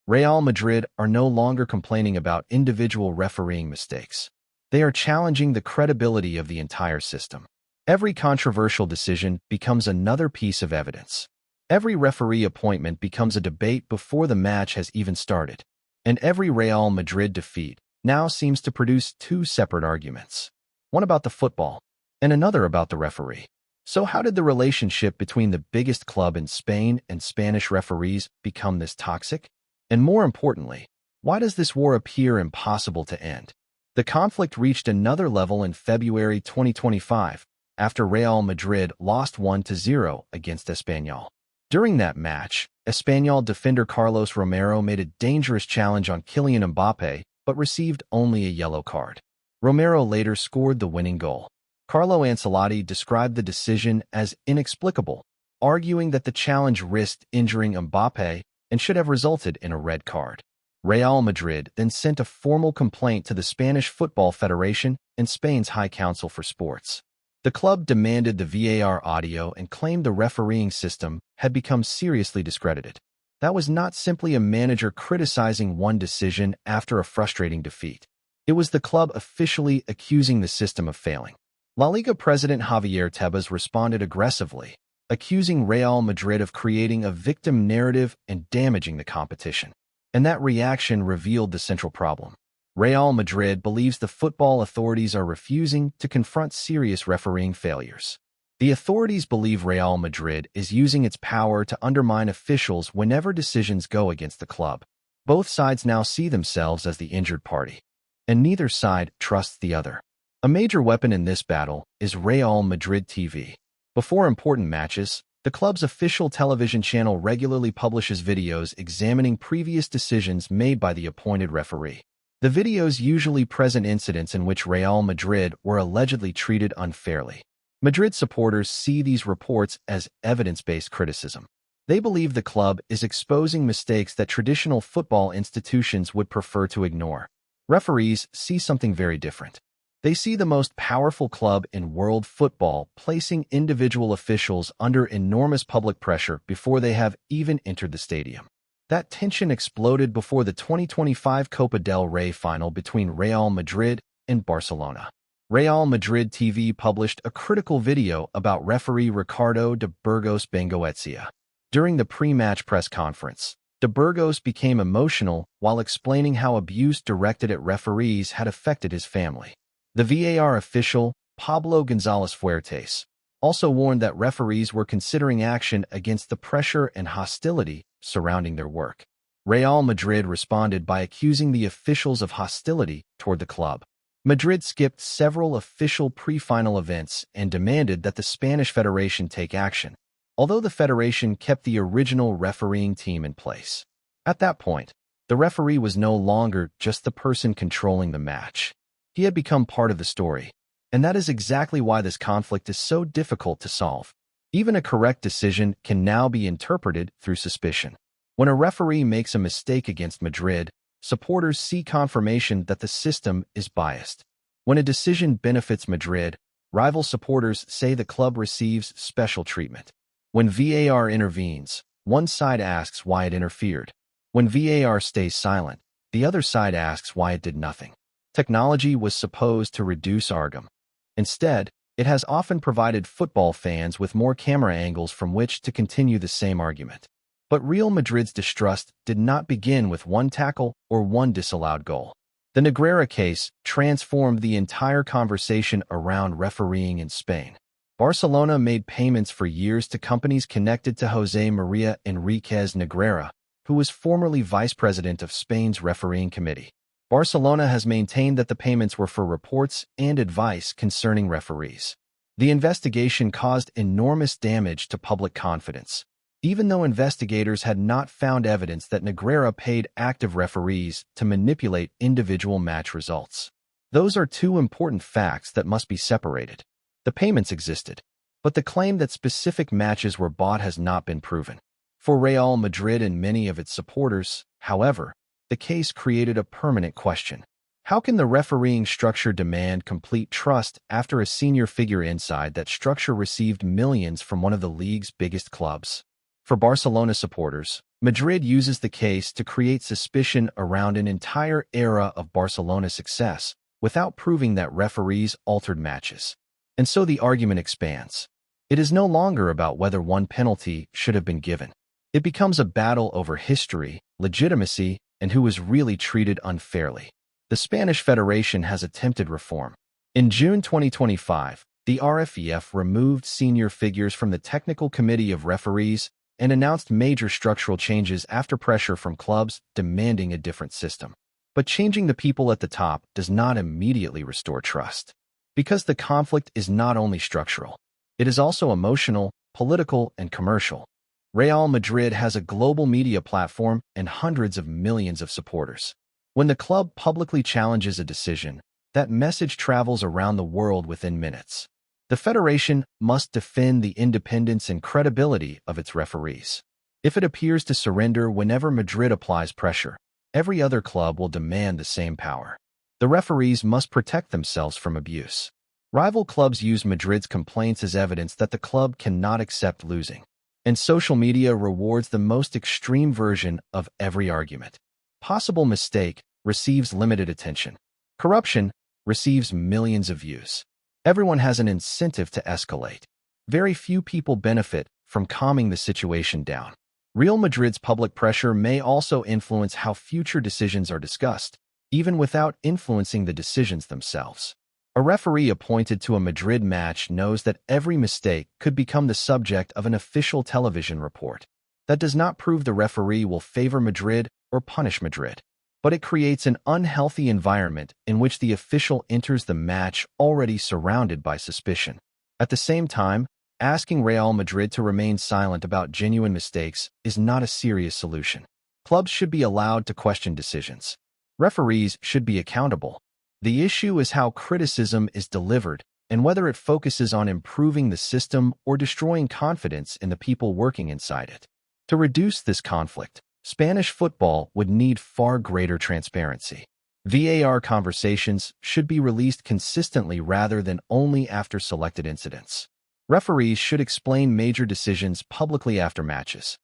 Real Madrid are no longer complaining about individual refereeing mistakes. They are challenging the credibility of the entire system. Every controversial decision becomes another piece of evidence. Every referee appointment becomes a debate before the match has even started. And every Real Madrid defeat now seems to produce two separate arguments. One about the football, and another about the referee. So how did the relationship between the biggest club in Spain and Spanish referees become this toxic? And more importantly, why does this war appear impossible to end? The conflict reached another level in February 2025, after Real Madrid lost 1-0 against Espanyol. During that match, Espanyol defender Carlos Romero made a dangerous challenge on Kylian Mbappe, but received only a yellow card. Romero later scored the winning goal. Carlo Ancelotti described the decision as inexplicable, arguing that the challenge risked injuring Mbappe and should have resulted in a red card. Real Madrid then sent a formal complaint to the Spanish Football Federation and Spain's High Council for Sports. The club demanded the VAR audio and claimed the refereeing system had become seriously discredited. That was not simply a manager criticizing one decision after a frustrating defeat. It was the club officially accusing the system of failing. La Liga president Javier Tebas responded aggressively, accusing Real Madrid of creating a victim narrative and damaging the competition. And that reaction revealed the central problem. Real Madrid believes the football authorities are refusing to confront serious refereeing failures. The authorities believe Real Madrid is using its power to undermine officials whenever decisions go against the club. Both sides now see themselves as the injured party, and neither side trusts the other. A major weapon in this battle is Real Madrid TV. Before important matches, the club's official television channel regularly publishes videos examining previous decisions made by the appointed referee. The videos usually present incidents in which Real Madrid were allegedly treated unfairly. Madrid supporters see these reports as evidence-based criticism. They believe the club is exposing mistakes that traditional football institutions would prefer to ignore. Referees see something very different. They see the most powerful club in world football placing individual officials under enormous public pressure before they have even entered the stadium. That tension exploded before the 2025 Copa del Rey final between Real Madrid and Barcelona. Real Madrid TV published a critical video about referee Ricardo de Burgos Bengoetxea. During the pre-match press conference, de Burgos became emotional while explaining how abuse directed at referees had affected his family. The VAR official, Pablo González Fuertes, also warned that referees were considering action against the pressure and hostility surrounding their work. Real Madrid responded by accusing the officials of hostility toward the club. Madrid skipped several official pre-final events and demanded that the Spanish Federation take action, although the Federation kept the original refereeing team in place. At that point, the referee was no longer just the person controlling the match. He had become part of the story, and that is exactly why this conflict is so difficult to solve. Even a correct decision can now be interpreted through suspicion. When a referee makes a mistake against Madrid, supporters see confirmation that the system is biased. When a decision benefits Madrid, rival supporters say the club receives special treatment. When VAR intervenes, one side asks why it interfered. When VAR stays silent, the other side asks why it did nothing. Technology was supposed to reduce argument. Instead, it has often provided football fans with more camera angles from which to continue the same argument. But Real Madrid's distrust did not begin with one tackle or one disallowed goal. The Negreira case transformed the entire conversation around refereeing in Spain. Barcelona made payments for years to companies connected to José María Enríquez Negreira, who was formerly vice president of Spain's refereeing committee. Barcelona has maintained that the payments were for reports and advice concerning referees. The investigation caused enormous damage to public confidence, even though investigators had not found evidence that Negreira paid active referees to manipulate individual match results. Those are two important facts that must be separated. The payments existed, but the claim that specific matches were bought has not been proven. For Real Madrid and many of its supporters, however, the case created a permanent question. How can the refereeing structure demand complete trust after a senior figure inside that structure received millions from one of the league's biggest clubs? For Barcelona supporters, Madrid uses the case to create suspicion around an entire era of Barcelona's success without proving that referees altered matches. And so the argument expands. It is no longer about whether one penalty should have been given. It becomes a battle over history, legitimacy, and who was really treated unfairly. The Spanish Federation has attempted reform. In June 2025, the RFEF removed senior figures from the Technical Committee of Referees and announced major structural changes after pressure from clubs demanding a different system. But changing the people at the top does not immediately restore trust. Because the conflict is not only structural, it is also emotional, political, and commercial. Real Madrid has a global media platform and hundreds of millions of supporters. When the club publicly challenges a decision, that message travels around the world within minutes. The federation must defend the independence and credibility of its referees. If it appears to surrender whenever Madrid applies pressure, every other club will demand the same power. The referees must protect themselves from abuse. Rival clubs use Madrid's complaints as evidence that the club cannot accept losing. And social media rewards the most extreme version of every argument. Possible mistake receives limited attention. Corruption receives millions of views. Everyone has an incentive to escalate. Very few people benefit from calming the situation down. Real Madrid's public pressure may also influence how future decisions are discussed, even without influencing the decisions themselves. A referee appointed to a Madrid match knows that every mistake could become the subject of an official television report. That does not prove the referee will favor Madrid or punish Madrid, but it creates an unhealthy environment in which the official enters the match already surrounded by suspicion. At the same time, asking Real Madrid to remain silent about genuine mistakes is not a serious solution. Clubs should be allowed to question decisions. Referees should be accountable. The issue is how criticism is delivered and whether it focuses on improving the system or destroying confidence in the people working inside it. To reduce this conflict, Spanish football would need far greater transparency. VAR conversations should be released consistently rather than only after selected incidents. Referees should explain major decisions publicly after matches.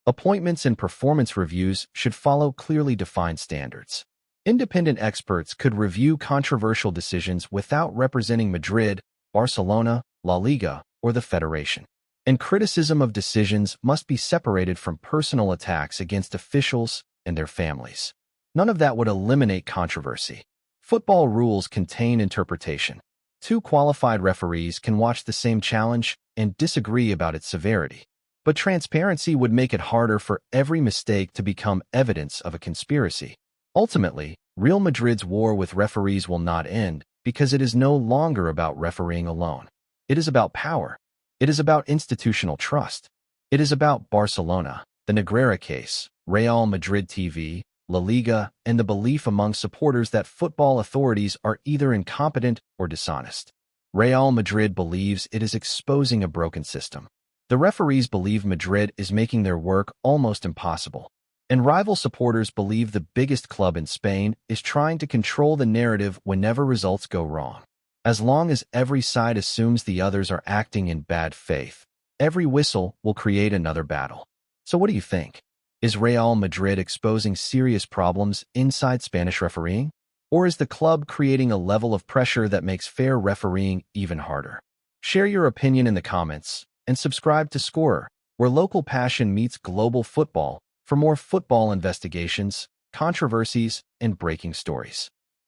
Appointments and performance reviews should follow clearly defined standards. Independent experts could review controversial decisions without representing Madrid, Barcelona, La Liga, or the Federation. And criticism of decisions must be separated from personal attacks against officials and their families. None of that would eliminate controversy. Football rules contain interpretation. Two qualified referees can watch the same challenge and disagree about its severity. But transparency would make it harder for every mistake to become evidence of a conspiracy. Ultimately, Real Madrid's war with referees will not end because it is no longer about refereeing alone. It is about power. It is about institutional trust. It is about Barcelona, the Negreira Case, Real Madrid TV, La Liga, and the belief among supporters that football authorities are either incompetent or dishonest. Real Madrid believes it is exposing a broken system. The referees believe Madrid is making their work almost impossible. And rival supporters believe the biggest club in Spain is trying to control the narrative whenever results go wrong. As long as every side assumes the others are acting in bad faith, every whistle will create another battle. So what do you think? Is Real Madrid exposing serious problems inside Spanish refereeing? Or is the club creating a level of pressure that makes fair refereeing even harder? Share your opinion in the comments and subscribe to Scorer, where local passion meets global football, for more football investigations, controversies, and breaking stories.